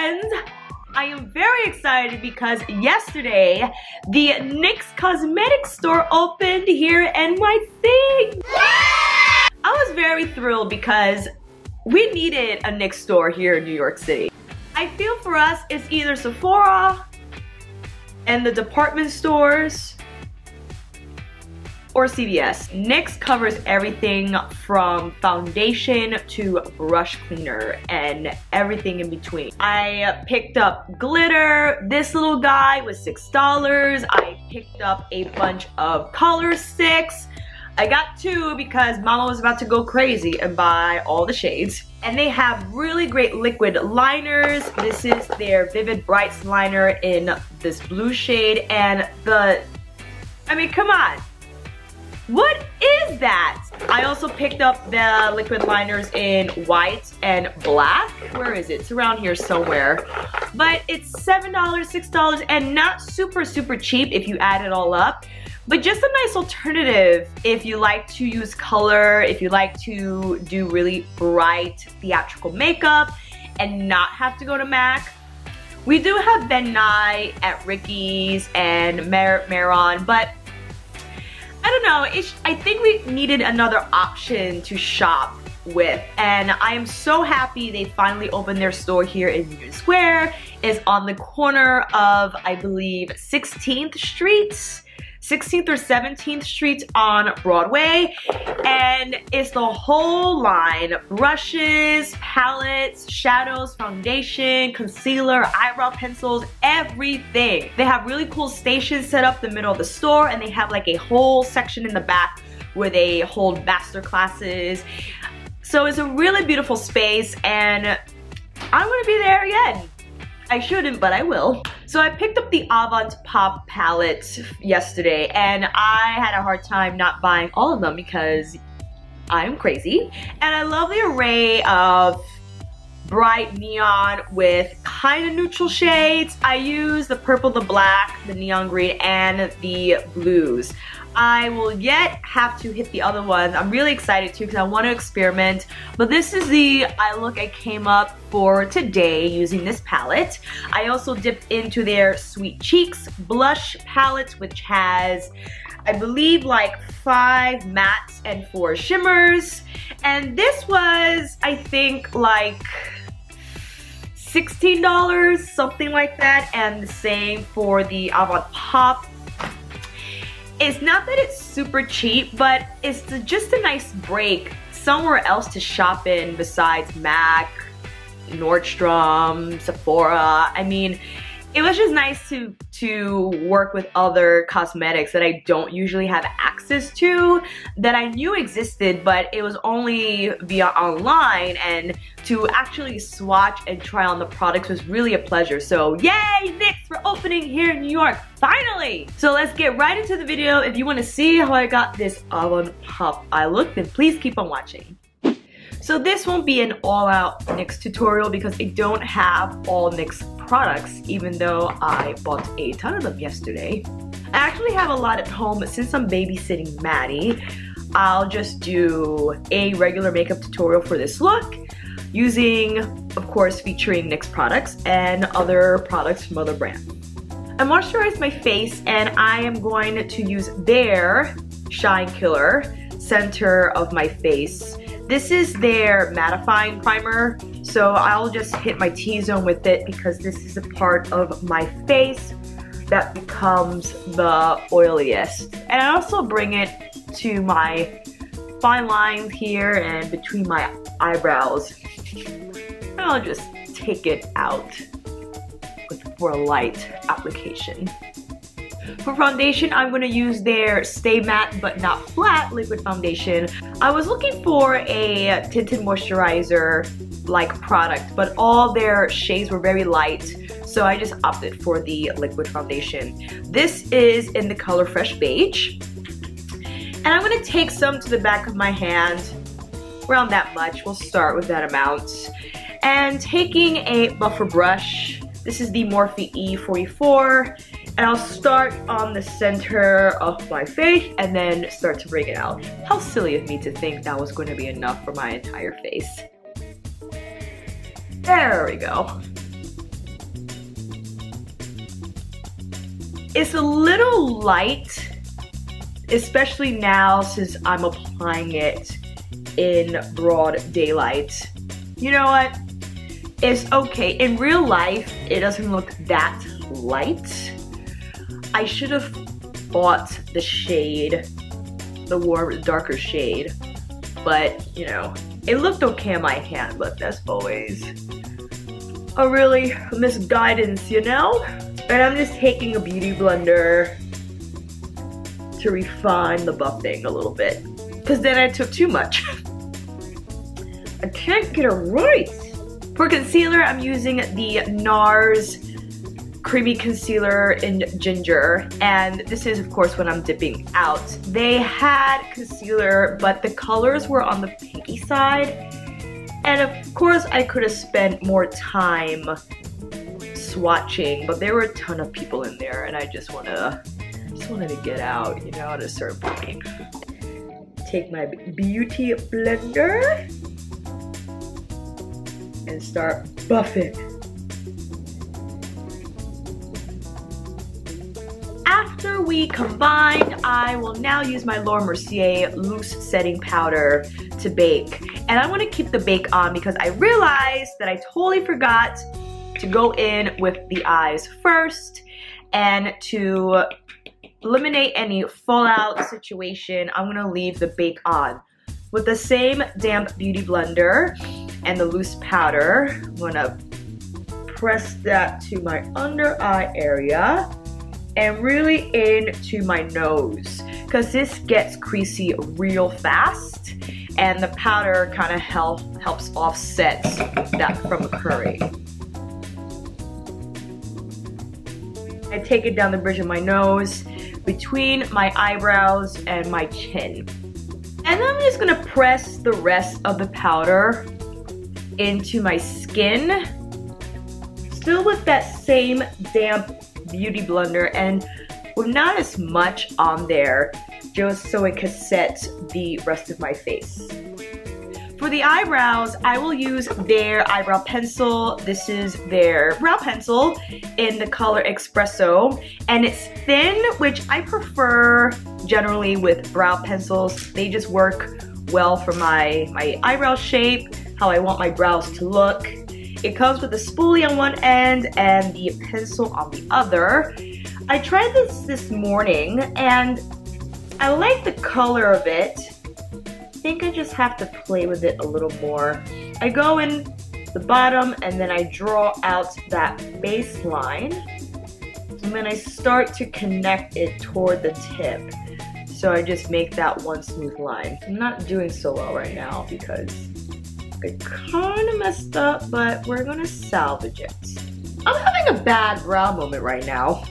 friends! I am very excited because yesterday the NYX Cosmetics store opened here in NYC. I was very thrilled because we needed a NYX store here in New York City. I feel for us it's either Sephora and the department stores or CVS. NYX covers everything from foundation to brush cleaner and everything in between. I picked up glitter. This little guy was $6. I picked up a bunch of color sticks. I got 2 because Mama was about to go crazy and buy all the shades. And they have really great liquid liners. This is their Vivid Brights liner in this blue shade, and I mean, come on. What is that? I also picked up the liquid liners in white and black. Where is it? It's around here somewhere. But it's $7, $6, and not super cheap if you add it all up. But just a nice alternative if you like to use color, if you like to do really bright theatrical makeup and not have to go to MAC. We do have Ben Nye at Ricky's and Maron, but I don't know, I think we needed another option to shop with, and I am so happy they finally opened their store here in Union Square. It's on the corner of, I believe, 16th or 17th Street on Broadway, and it's the whole line: brushes, palettes, shadows, foundation, concealer, eyebrow pencils, everything. They have really cool stations set up in the middle of the store, and they have like a whole section in the back where they hold master classes. So it's a really beautiful space, and I'm gonna be there again. I shouldn't, but I will. So I picked up the Avant Pop palette yesterday, and I had a hard time not buying all of them because I'm crazy. And I love the array of bright neon with kind of neutral shades. I use the purple, the black, the neon green, and the blues. I will yet have to hit the other ones. I'm really excited too because I want to experiment. But this is the eye look I came up for today using this palette. I also dipped into their Sweet Cheeks blush palette, which has, I believe, like 5 mattes and 4 shimmers. And this was, I think, like $16, something like that. And the same for the Avant Pop. It's not that it's super cheap, but it's just a nice break somewhere else to shop in besides MAC, Nordstrom, Sephora. I mean, it was just nice to work with other cosmetics that I don't usually have access to, that I knew existed, but it was only via online, and to actually swatch and try on the products was really a pleasure. So yay, NYX for opening here in New York, finally! So let's get right into the video. If you want to see how I got this Avant Pop eye look, then please keep on watching. So this won't be an all-out NYX tutorial because I don't have all NYX products, even though I bought a ton of them yesterday. I actually have a lot at home, but since I'm babysitting Maddie, I'll just do a regular makeup tutorial for this look, using, of course, featuring NYX products and other products from other brands. I moisturized my face, and I am going to use their Shine Killer center of my face. This is their mattifying primer, so I'll just hit my T-zone with it because this is a part of my face that becomes the oiliest. And I also bring it to my fine lines here and between my eyebrows. And I'll just take it out for a light application. For foundation, I'm going to use their Stay Matte But Not Flat liquid foundation. I was looking for a tinted moisturizer like product, but all their shades were very light, so I just opted for the liquid foundation. This is in the color Fresh Beige. And I'm going to take some to the back of my hand, around that much. We'll start with that amount. And taking a buffer brush, this is the Morphe E44. And I'll start on the center of my face and then start to bring it out. How silly of me to think that was going to be enough for my entire face. There we go. It's a little light, especially now since I'm applying it in broad daylight. You know what? It's okay. In real life, it doesn't look that light. I should have bought the shade, the warm, darker shade, but you know, it looked okay in my hand, but that's always a really misguidance, you know? And I'm just taking a beauty blender to refine the buffing a little bit, because then I took too much. I can't get it right. For concealer, I'm using the NARS Creamy Concealer in Ginger, and this is of course when I'm dipping out. They had concealer, but the colors were on the pinky side, and of course I could have spent more time swatching, but there were a ton of people in there, and I just wanted to get out, you know, at a certain point. Take my beauty blender and start buffing. After we combine, I will now use my Mercier loose setting powder to bake. And I want to keep the bake on because I realized that I totally forgot to go in with the eyes first, and to eliminate any fallout situation, I'm gonna leave the bake on. With the same damp beauty blender and the loose powder, I'm gonna press that to my under eye area and really into my nose, because this gets creasy real fast, and the powder kind of helps offset that from occurring. I take it down the bridge of my nose, between my eyebrows and my chin. And then I'm just gonna press the rest of the powder into my skin, still with that same damp beauty blender, and with not as much on there, just so it can set the rest of my face. For the eyebrows, I will use their eyebrow pencil. This is their brow pencil in the color Expresso, and it's thin, which I prefer generally with brow pencils. They just work well for my eyebrow shape, how I want my brows to look. It comes with a spoolie on one end and the pencil on the other. I tried this morning and I like the color of it. I think I just have to play with it a little more. I go in the bottom and then I draw out that baseline, and then I start to connect it toward the tip. So I just make that one smooth line. I'm not doing so well right now because I kind of messed up, but we're gonna salvage it. I'm having a bad brow moment right now.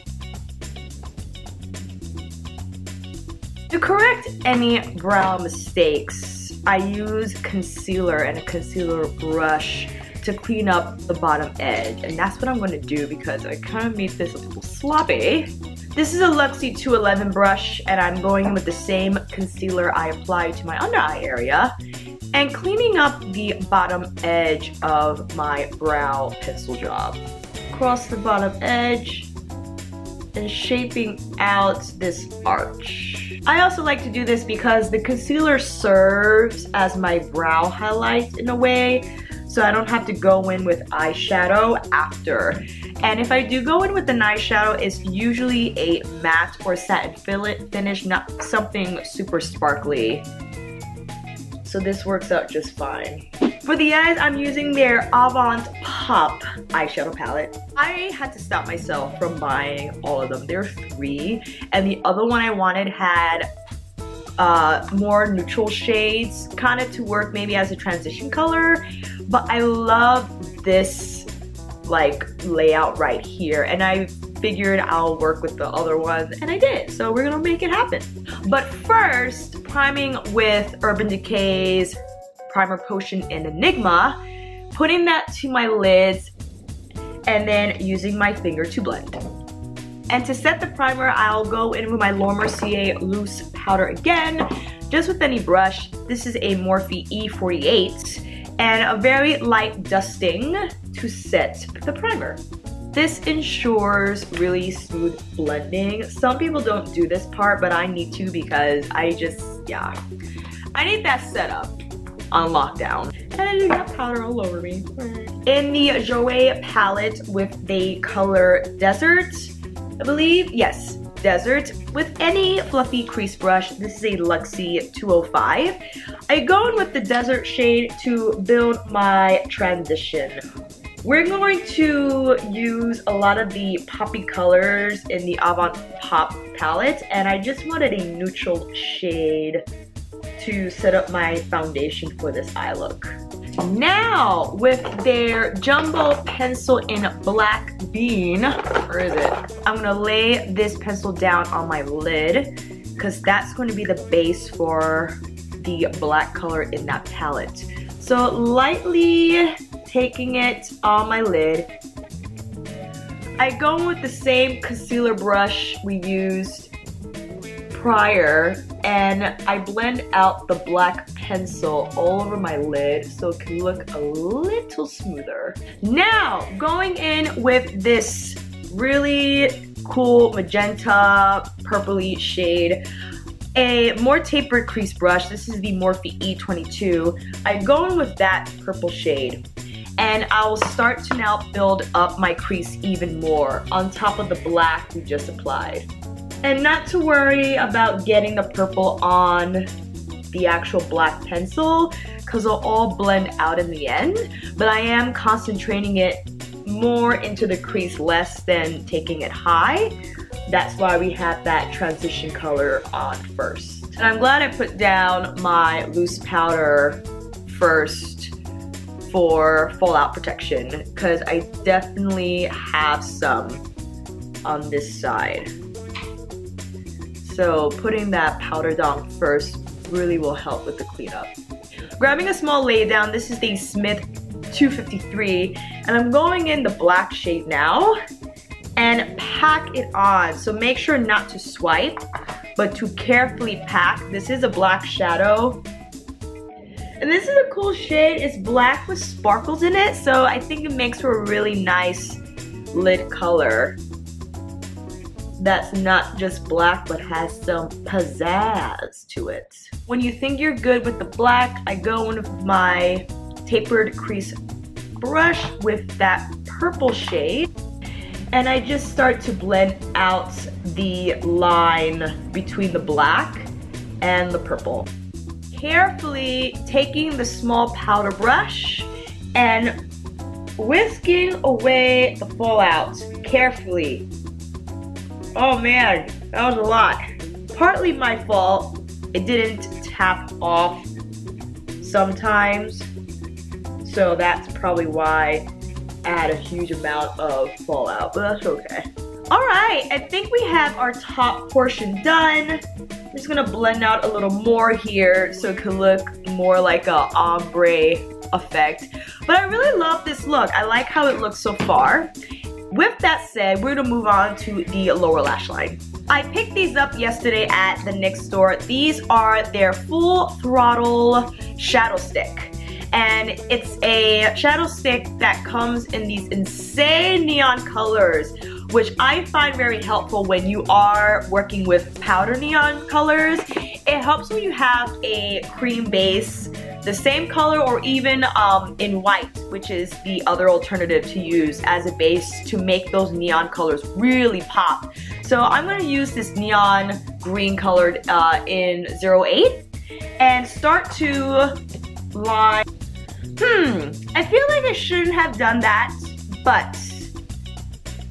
To correct any brow mistakes, I use concealer and a concealer brush to clean up the bottom edge, and that's what I'm going to do because I kind of made this a little sloppy. This is a Luxie 211 brush, and I'm going in with the same concealer I applied to my under eye area and cleaning up the bottom edge of my brow pencil job. Across the bottom edge and shaping out this arch. I also like to do this because the concealer serves as my brow highlight in a way, so I don't have to go in with eyeshadow after. And if I do go in with an eyeshadow, it's usually a matte or satin finish, not something super sparkly. So this works out just fine. For the eyes, I'm using their Avant Pop eyeshadow palette. I had to stop myself from buying all of them. There are 3, and the other one I wanted had more neutral shades, kind of to work maybe as a transition color. But I love this like layout right here, and I figured I'll work with the other ones, and I did. So we're gonna make it happen. But first, priming with Urban Decay's Primer Potion in Enigma, putting that to my lids, and then using my finger to blend. And to set the primer, I'll go in with my Mercier loose powder again, just with any brush. This is a Morphe E48, and a very light dusting to set the primer. This ensures really smooth blending. Some people don't do this part, but I need to because I need that setup on lockdown. And I just got powder all over me. In the Jouer palette with the color Desert, I believe, yes, Desert, with any fluffy crease brush. This is a Luxie 205. I go in with the Desert shade to build my transition. We're going to use a lot of the poppy colors in the Avant Pop palette, and I just wanted a neutral shade to set up my foundation for this eye look. Now, with their jumbo pencil in Black Bean, where is it? I'm gonna lay this pencil down on my lid because that's going to be the base for the black color in that palette. So lightly taking it on my lid, I go with the same concealer brush we used prior, and I blend out the black pencil all over my lid so it can look a little smoother. Now, going in with this really cool magenta purpley shade, a more tapered crease brush. This is the Morphe E22. I go in with that purple shade, and I'll start to now build up my crease even more on top of the black we just applied. And not to worry about getting the purple on the actual black pencil because it'll all blend out in the end, but I am concentrating it more into the crease, less than taking it high. That's why we have that transition color on first. And I'm glad I put down my loose powder first for fallout protection because I definitely have some on this side. So putting that powder down first really will help with the cleanup. Grabbing a small lay down, this is the Smith 253, and I'm going in the black shade now and pack it on. So make sure not to swipe, but to carefully pack. This is a black shadow. And this is a cool shade. It's black with sparkles in it, so I think it makes for a really nice lid color that's not just black but has some pizzazz to it. When you think you're good with the black, I go in with my tapered crease brush with that purple shade, and I just start to blend out the line between the black and the purple. Carefully taking the small powder brush and whisking away the fallout carefully. Oh man, that was a lot. Partly my fault. It didn't tap off sometimes, so that's probably why I had a huge amount of fallout, but that's okay. Alright, I think we have our top portion done. I'm just gonna blend out a little more here so it can look more like a ombre effect. But I really love this look. I like how it looks so far. With that said, we're gonna move on to the lower lash line. I picked these up yesterday at the NYX store. These are their full throttle shadow stick. And it's a shadow stick that comes in these insane neon colors, which I find very helpful when you are working with powder neon colors. It helps when you have a cream base, the same color, or even in white, which is the other alternative to use as a base to make those neon colors really pop. So I'm gonna use this neon green colored in 08 and start to line. I feel like I shouldn't have done that, but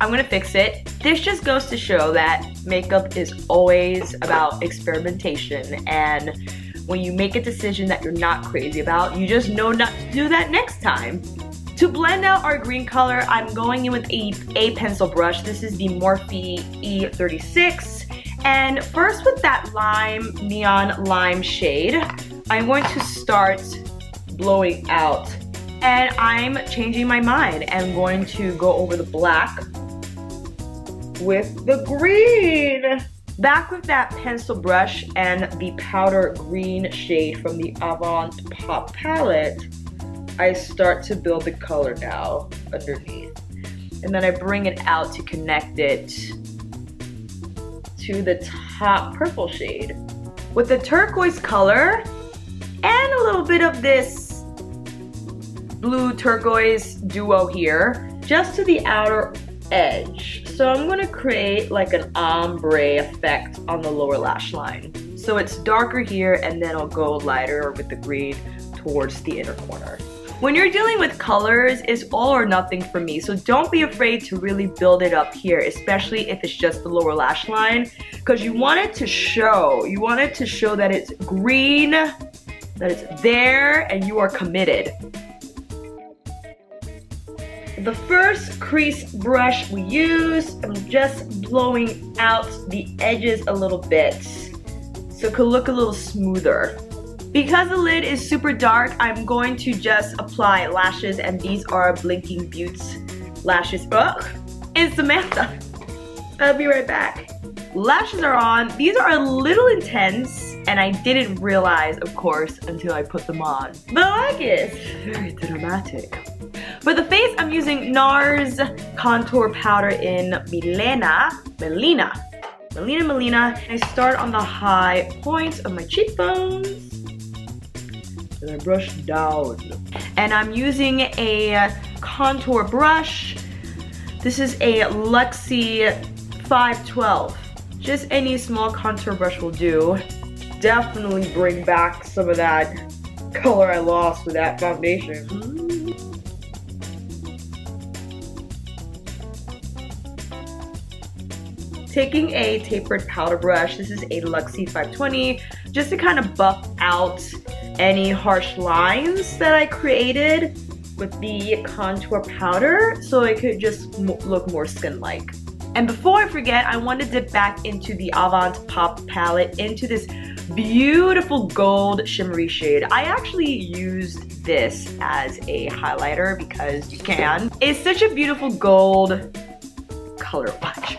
I'm gonna fix it. This just goes to show that makeup is always about experimentation, and when you make a decision that you're not crazy about, you just know not to do that next time. To blend out our green color, I'm going in with a pencil brush. This is the Morphe E36. And first with that neon lime shade, I'm going to start blowing out. And I'm changing my mind and going to go over the black with the green. Back with that pencil brush and the powder green shade from the Avant Pop palette, I start to build the color now underneath. and then I bring it out to connect it to the top purple shade. With the turquoise color and a little bit of this blue turquoise duo here, just to the outer edge. So I'm gonna create like an ombre effect on the lower lash line. So it's darker here, and then I'll go lighter with the green towards the inner corner. When you're dealing with colors, it's all or nothing for me, so don't be afraid to really build it up here, especially if it's just the lower lash line, because you want it to show. You want it to show that it's green, that it's there, and you are committed. The first crease brush we use, I'm just blowing out the edges a little bit so it could look a little smoother. Because the lid is super dark, I'm going to just apply lashes, and these are Blinking Beauty's lashes. Oh, it's Samantha. I'll be right back. Lashes are on. These are a little intense, and I didn't realize, of course, until I put them on. But I like it. It's very dramatic. For the face, I'm using NARS contour powder in Melina. I start on the high points of my cheekbones. And I brush down. And I'm using a contour brush. This is a Luxie 512. Just any small contour brush will do. Definitely bring back some of that color I lost with that foundation. Taking a tapered powder brush, this is a Luxie 520, just to kind of buff out any harsh lines that I created with the contour powder, so it could just look more skin-like. And before I forget, I want to dip back into the Avant Pop palette into this beautiful gold shimmery shade. I actually used this as a highlighter because you can. It's such a beautiful gold color. Watch.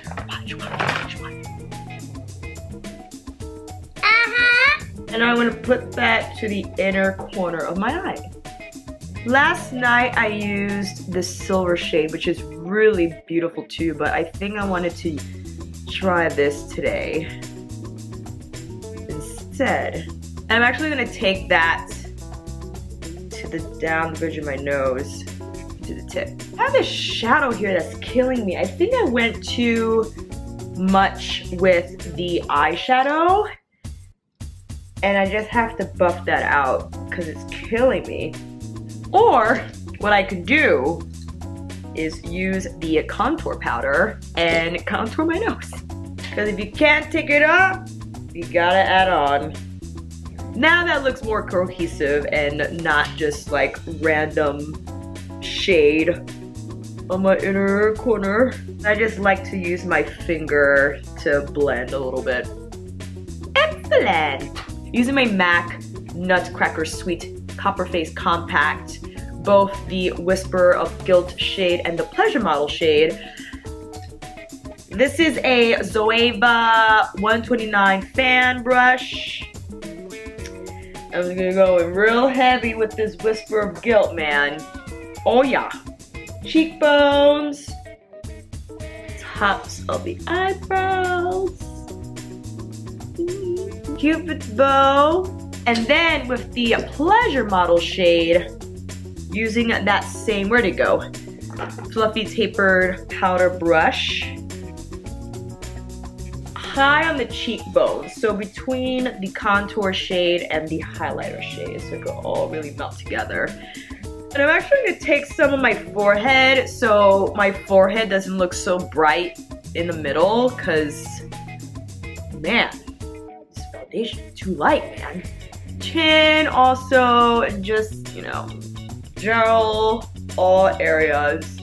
And I want to put that to the inner corner of my eye. Last night I used this silver shade, which is really beautiful too, but I think I wanted to try this today instead. And I'm actually going to take that to down the bridge of my nose to the tip. I have this shadow here that's killing me. I think I went too much with the eyeshadow, and I just have to buff that out because it's killing me. Or what I could do is use the contour powder and contour my nose. Because if you can't take it off, you gotta add on. Now that looks more cohesive and not just like random shade on my inner corner. I just like to use my finger to blend a little bit. Excellent! Using my MAC Nutcracker Sweet Copper Face Compact, both the Whisper of Guilt shade and the Pleasure Model shade. This is a Zoeva 129 fan brush. I'm just gonna go in real heavy with this Whisper of Guilt, man. Oh yeah. Cheekbones, tops of the eyebrows, Cupid's bow, and then with the Pleasure Model shade, using that same, where'd it go? Fluffy tapered powder brush, high on the cheekbones, so between the contour shade and the highlighter shade, so it will all really melt together. And I'm actually going to take some of my forehead so my forehead doesn't look so bright in the middle, because, man, this foundation is too light, man. Chin also, and just, you know, gel all areas.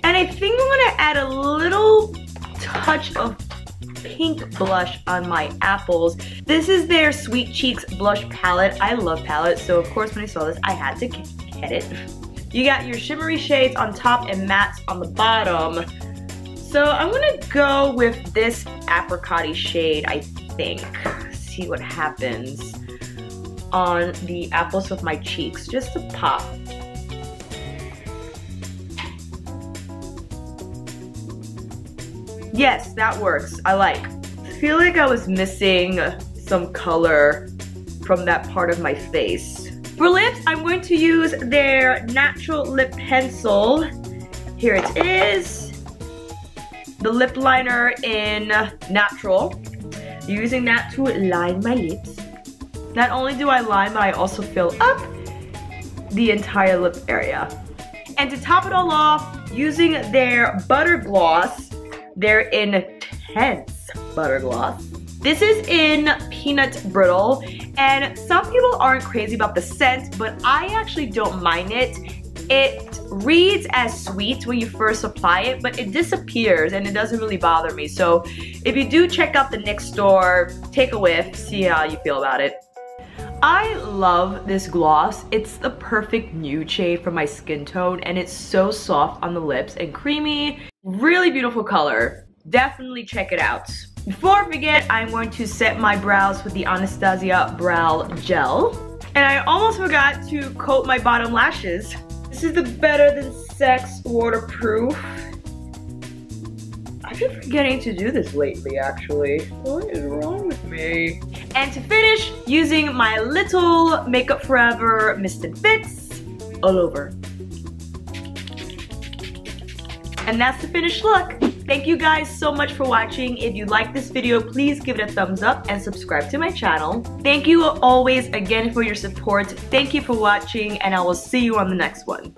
And I think I'm going to add a little touch of pink blush on my apples. This is their Sweet Cheeks blush palette. I love palettes, so of course when I saw this, I had to get it. You got your shimmery shades on top and mattes on the bottom. So I'm gonna go with this apricot-y shade, I think. See what happens on the apples of my cheeks, just to pop. Yes, that works. I like. I feel like I was missing some color from that part of my face. For lips, I'm going to use their natural lip pencil. Here it is. The lip liner in natural. Using that to line my lips. Not only do I line, but I also fill up the entire lip area. And to top it all off, using their butter gloss, their intense butter gloss. This is in Peanut Brittle, and some people aren't crazy about the scent, but I actually don't mind it. It reads as sweet when you first apply it, but it disappears and it doesn't really bother me. So if you do check out the NYX store, take a whiff, see how you feel about it. I love this gloss. It's the perfect nude shade for my skin tone, and it's so soft on the lips and creamy. Really beautiful color. Definitely check it out. Before I forget, I'm going to set my brows with the Anastasia Brow Gel. And I almost forgot to coat my bottom lashes. This is the Better Than Sex Waterproof. I've been forgetting to do this lately, actually. What is wrong with me? And to finish, using my little Makeup Forever Mist and Fits all over. And that's the finished look. Thank you guys so much for watching. If you like this video, please give it a thumbs up and subscribe to my channel. Thank you always again for your support. Thank you for watching, and I will see you on the next one.